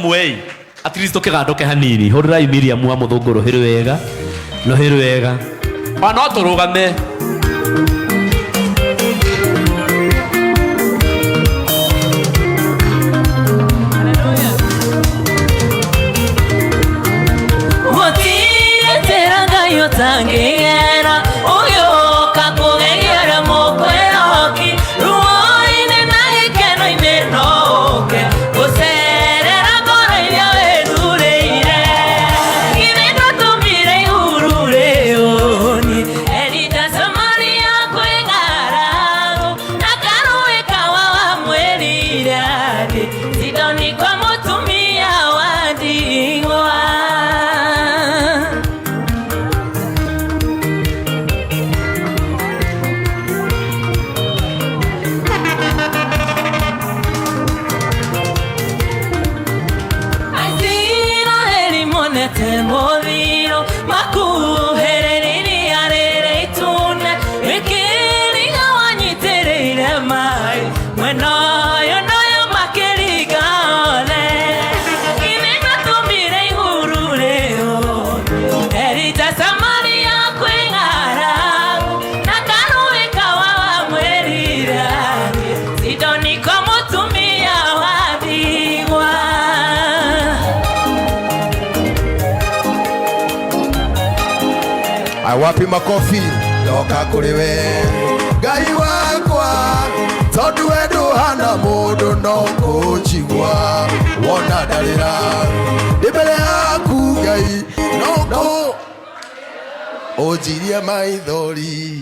mwei at least tokegandoke hanini horirai Miriam wa Muthungu ruhiru wega no hiru wega ana turugame Tangera oyo kakugegera mokwe oki ruoine na ikeno imenoke gucerera ngoro iria werureire githino tumire ihurure oni erita samaria kwing'aragu na karũĩ kawa wamwĩrire atĩ Sidoni kwa mũtumia wa ndigwa. Temoriro makuhereri arere itune ikiriga wanyitirire mai mwena yo nayo makirigane inena tumire ihurure erita samaria kwing'ara na karũĩ kawa wamwĩrire Sidoni kwa mũtumia wa ndigwa. Wapi makofi yoka kuri we Ngai wakwa tondu we nduhana mundu no kujigwa wona ndarira mbere yaku Ngai no ujirie maithori.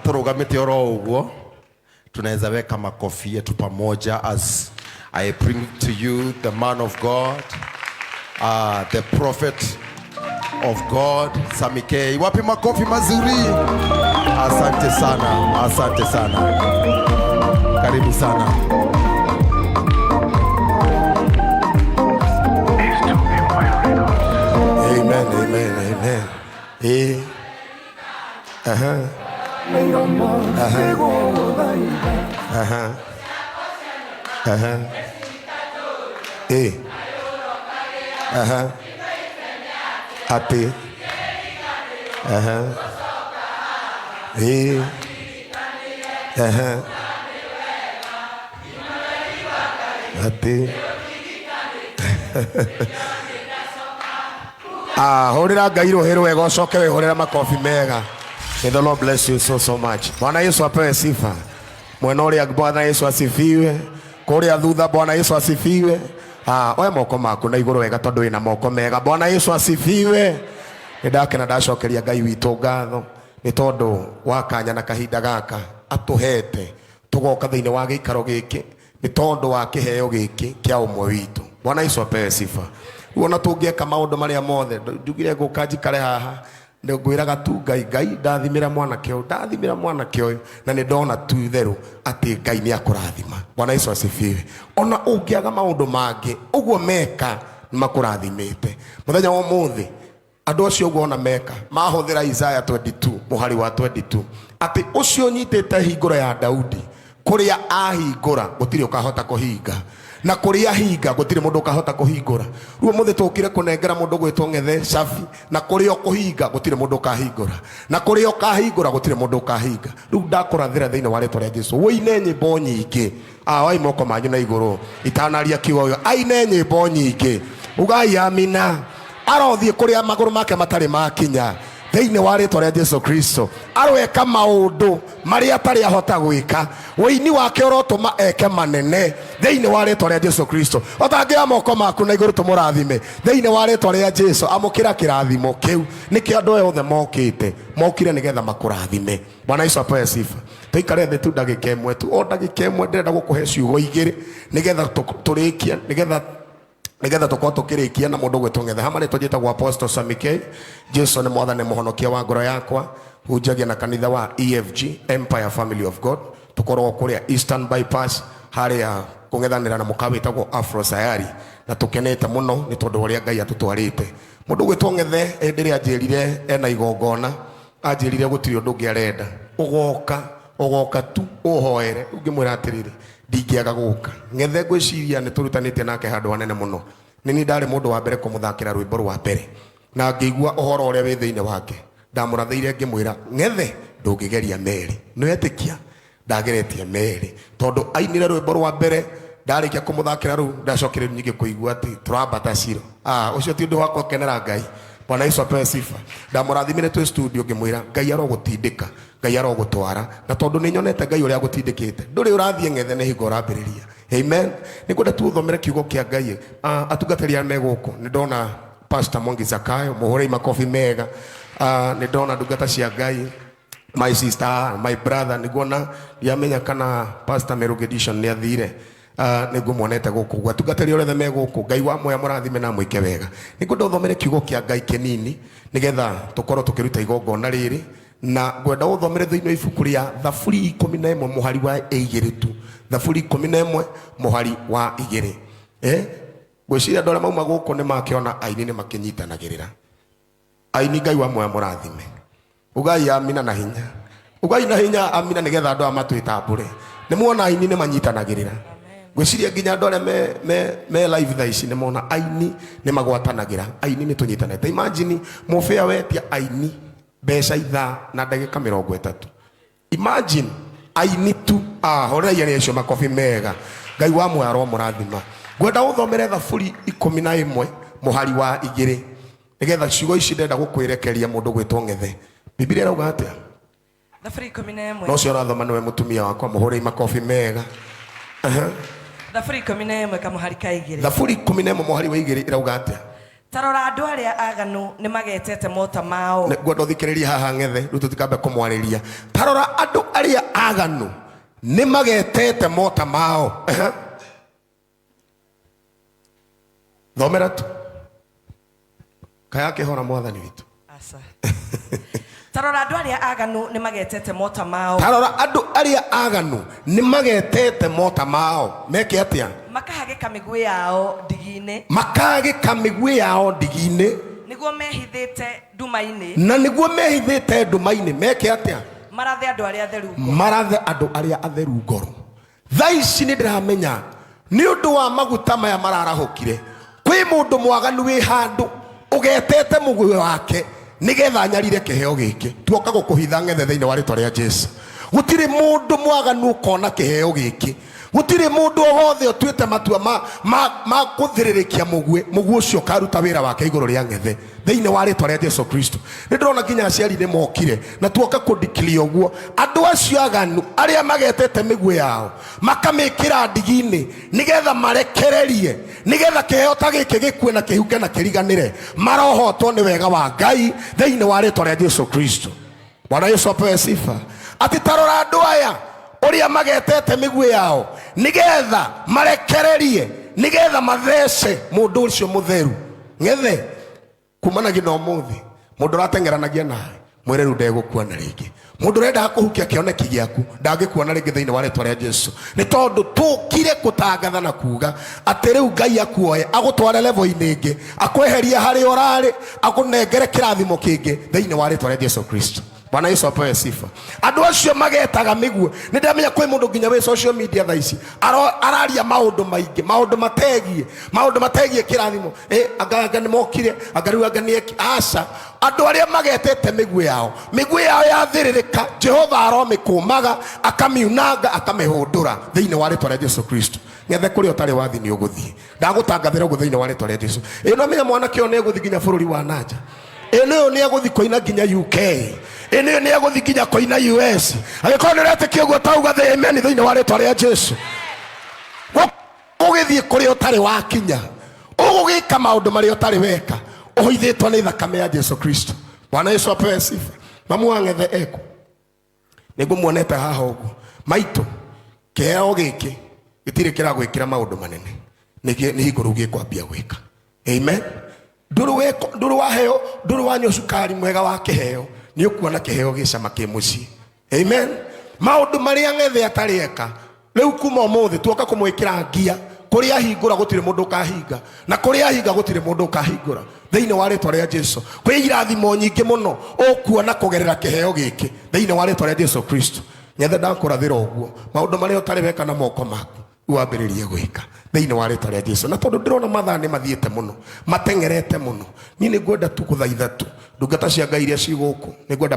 Turugamite oro uguo tunaweza weka makofi yetu pamoja as I bring to you the man of God, the prophet of God, Samike. Wapi makofi mazuri. Asante sana, asante sana, karibu sana. Amen, amen, amen. Ati ati horera Ngai rohero wega ucoke wihorera makofi mega. May the Lord bless you so much. Bwana Yesu apewe sifa. Mwena uria Bwana Yesu asifiwe. Kuria thutha Bwana Yesu asifiwe. Oya moko maku na iguru wega tondu ina moko mega. Bwana Yesu asifiwe. Ndakena ndacokeria Ngai witu ngatho ni tondu wa kanya na kahinda gaka atuhete tugoka thiini wa giikaro giki ni tondu wa kiheo giki kia umwe witu. Bwana Yesu apewe sifa. Uona tungĩeka maũndũ marĩa mothe ndugire ngũkanji kare haha ngwĩraga tu Ngai ndathimĩra mwanake ũyũ na nĩ ndona tu itherũ atĩ Ngai nĩ akũrathima. Bwana Yesu asifiwe. Ona ũngĩaga maũndũ mangĩ ũguo meka nĩ makũrathimĩte. Mũthenya wa ũmũthĩ andũ acio ũguo ona meka mahũthĩra Isaiah 22 mũhari wa 22 atĩ ũcio nyitĩte hingũro ya Daudi kũrĩa ahingũra gũtirĩ ũkahota kũhinga na kũrĩa hinga gũtirĩ mũndũ ũkahota kũhingũra. Rĩu mũthĩ tũkire kũnengera mũndũ gwĩtwo Ng'ethe Shafi na kũrĩa ũkũhinga gũtirĩ mũndũ ũkahingũra na kũrĩa ũkahingũra gũtirĩ mũndũ ũkahinga. Rĩu ndakũrathĩra thĩinĩ wa rĩĩtwa rĩa Jesũ wĩine nyĩmbo nyingĩ wai moko manyu na igũrũ itanaria kiugo ũyũ aine nyĩmbo nyingĩ ugai amina. Arothiĩ kũrĩa magũrũ make matarĩ makinya thĩinĩ wa rĩĩtwa rĩa Jesũ Kristo. Arweka maũndũ marĩa atarĩ ahota gwĩka. Wĩini wake ũrotũma eke manene thĩinĩ wa rĩĩtwa rĩa Jesũ Kristo. Otangĩra moko maku na igũrũ tũmũrathime thĩinĩ wa rĩĩtwa rĩa Jesũ. Amũkĩra kĩrathimo kĩu. Nĩkĩo andũ othe mokire nĩgetha makũrathime. Bwana Yesu apewe sifa. Tũikare thĩ tu ndagĩka ĩmwe tu o ndagĩka ĩmwe ndĩrenda gũkũhe ciugo igĩrĩ nĩgetha tũrĩkie nĩgetha tũkorwo tũkĩrĩkia na mũndũ gwĩtwo Ng'ethe. Hamarĩ tũjĩtagwo Apostle Samike. Jesu nĩ mwathani mũhonokia wa ngoro yakwa. Hunjagia na kanitha wa EFG Empire Family of God. Tũkorwo kũrĩa Eastern Bypass harĩa kũng'ethanĩra na mũkawa wĩtagwo Afro Sayari na tũkenete mũno nĩ tondũ ũrĩa Ngai atũtwarĩte. Mũndũ gwĩtwo Ng'ethe hĩndĩ ĩrĩa anjĩrire ena igongona anjĩrire gũtirĩ ũndũ ũngĩ arenda ũgoka tu ũhoere. Ngĩmwĩra atĩrĩrĩ ndingĩaga gũka. Ng'ethe ngwĩciria nĩ tũrutanĩtie nake handũ hanene mũno. Nĩ niĩ ndarĩ mũndũ wa mbere kũmũthakĩra rwĩmbo rwa mbere na ngĩigua ũhoro ũrĩa wĩ thĩinĩ wake. Ndamũrathĩire ngĩmwĩra Ng'ethe ndũngĩgeria merĩ. Nĩwetĩkia ndageretie merĩ tondũ ainire rwĩmbo rwa mbere ndarĩkia kũmũthakĩra rĩu ndacokereria nyingĩ kũigua atĩ tũrambata ciro. Ũcio ti ũndũ wa gũkenera Ngai. Bwana Yesu apewe sifa. Ndamũrathimire twĩ studio ngĩmwĩra Ngai arogũtindĩka Ngai arogũtwara na tondũ nĩ nyonete Ngai ũrĩa agũtindĩkĩte ndũrĩ ũrathiĩ Ng'ethe nĩ hingo ũrambĩrĩria. Amen. Nĩngwenda tu ũthomere kiugo kĩa Ngai. Atungatĩri arĩa me gũkũ nĩ ndona Pastor Mwangi Zakayo mũhũrei makobi mega. Nĩ ndona ndungata cia Ngai my sister my brother nĩguona ndiamenya kana Pastor Merugedishon nĩ athire. Nĩngũmuonete gũkũ gwatungatĩri othe me gũkũ. Ngai wa moya mũrathime na mwĩke wega. Nĩngwenda ũthomere kiugo kĩa Ngai kĩnini nĩgetha tũkorwo tũkĩruta igongona rĩrĩ na ngwenda ũthomere thĩinĩ wa ibuku rĩa Thaburi 11 mũhari wa 2 tu. Thaburi 11 mũhari wa 2. Ngwĩciria andũ arĩa mauma gũkũ nĩ makĩona aini nĩ makĩnyitanagĩrĩra. Aini Ngai wa moya mũrathime. Ugai amina na hinya. Ugai na hinya amina nĩgetha andũ amatwĩtambũre. Nĩ muona aini nĩ manyitanagĩrĩra. Ngwĩciria nginya andũ arĩa me live thaa ici nĩ mona aini nĩ magwatanagĩra. Aini nĩ tũnyitanĩte. Imagine mũbĩa wetia aini mbeca ithaa na ndagĩka 30. Imagine aini tu horeria nĩ acio makobi mega. Ngai wa moya mũrathima. Ngwenda ũthomere Thaburi 11 mũhari wa 2 nĩgetha ciugo ici ndenda gũkwĩrekeria mũndũ gwĩtwo Ng'ethe. Biblia ĩrauga atĩa? Thaburi 11. No cio ũrathoma nĩwe mũtumia wakwa mũhũrei makobi mega. Thaburi 11 kamuhari ka 2. Thaburi 11 mũhari wa 2 ĩrauga atĩa? Tarora andũ arĩa aganu nĩ magetete mota mao. Ngwenda ũthikĩrĩrie haha Ng'ethe rĩu tũtikambe kũmwarĩria. Tarora andũ arĩa aganu nĩ magetete mota mao. Thomera tu. Kaya kĩhora mwathani witũ. Asa. Tarora andũ arĩa aganu nĩ magetete mota mao. Tarora andũ arĩa aganu nĩ magetete mota mao. Meke atĩa? Makahagĩka mĩguĩ yao ndigi-inĩ. Makahagĩka mĩguĩ yao ndigi-inĩ. Nĩguo mehithĩte nduma-inĩ. Na nĩguo mehithĩte nduma-inĩ. Meke atĩa? Marathe andũ arĩa atheru ngoro. Marathe andũ arĩa atheru ngoro. Thaa ici nĩ ndĩramenya nĩ ũndũ wa maguta maya mararahũkire. Kwĩ mũndũ mwaganu wĩ handũ ũgetete mũguĩ wake nĩgetha nyarire kĩheo gĩkĩ. Tuoka gũkũhitha Ng'ethe thĩinĩ wa rĩĩtwa rĩa Jesũ. Gũtirĩ mũndũ mwaganu ũkona kĩheo gĩkĩ. Gũtirĩ mũndũ wothe ũtuĩte matua ma kũthĩrĩrĩkia mũguĩ ũcio karuta wĩra wake igũrũ rĩa Ng'ethe thĩinĩ wa rĩĩtwa rĩa Jesũ Kristo. Nĩ ndĩrona nginya aciari nĩ mokire na tuoka kũndikĩria ũguo andũ acio aganu arĩa magetete mĩguĩ yao makamĩkĩra ndigi-inĩ nĩgetha marekererie nĩgetha kĩheo ta gĩkĩ gĩkue na kĩhuke na kĩriganĩre marohotwo nĩ wega wa Ngai thĩinĩ wa rĩĩtwa rĩa Jesũ Kristo. Bwana Yesu apewe sifa. Ati tarora andũ aya ũrĩa magetete mĩguĩ yao nĩgetha marekererie nĩgetha mathece mũndũ ũcio mũtheru ngethe kumana gino muthi mundu ratengeranagia nawe mwire ru ndegukua na ringi mundu renda kuhukia kioneki giaku ndangikuwa na ringi thiini wa ritwa ria Jesu ni tondu tukire kutangatha na kuga ati riu Ngai akuoye agutware level ingi akweheria hari urari akunengere kirathimo kingi thiini wa ritwa ria Jesu Kristo. Bwana Yesu apewe sifa. Andu acio magetaga miguo ni ndamenya kwi mundu nginya we social media tha ici araria maundu maingi maundu mategie kirathimo anga ni mokire anga riu anga ni asa andu aria magetete miguo yao yathiririka Jehova aromikumaga akamiunanga akamihundura thiini wa ritwa ria Jesu Kristo. Ngethe kuri utari wathi ni uguthie ndagutangathira ugu thiini wa ritwa ria Jesu. No menya mwana kio ne guthi nginya bururi wa nanja eno ni aguthi koina nginya UK eno ni aguthi nginya koina US agikona nirete kiogo tauga the amen thiini wa ritwa ria Jesu. Ugithie kuri utari wakinya ugugika maundu mari utari weka uhithitwo ni thakame ya Jesu Kristo. Bwana Yesu apewe sifa. Mamu angethe eko nigumonete haha ugu maitu kiheo giki gitire kira gwikira maundu manene ni iguru gikwambia gwika. Amen. Nduru waheo nduru wanyo sukari mwega wa kiheo ni ukuona kiheo gicama ki muci. Amen. Maundu mari angethe atarieka riu kuma umuthi tuoka kumwikira ngia kuria hingura gutire mundu kahinga na kuria hinga gutire mundu kahingura thiini wa ritwa ria Jesu. Kwi irathimo nyingi muno ukuona kugerera kiheo giki thiini wa ritwa ria Jesu Kristo. Nyethe ndakurathira uguo maundu mari utari weka na moko maku uambiririe gwika thiini wa ritwa ria Jesu. Na tondu ndirona mathani mathiete muno matengerete muno ni ngwenda tu kuthaitha tu ndungata cia Ngai iria ci guku ni ngwenda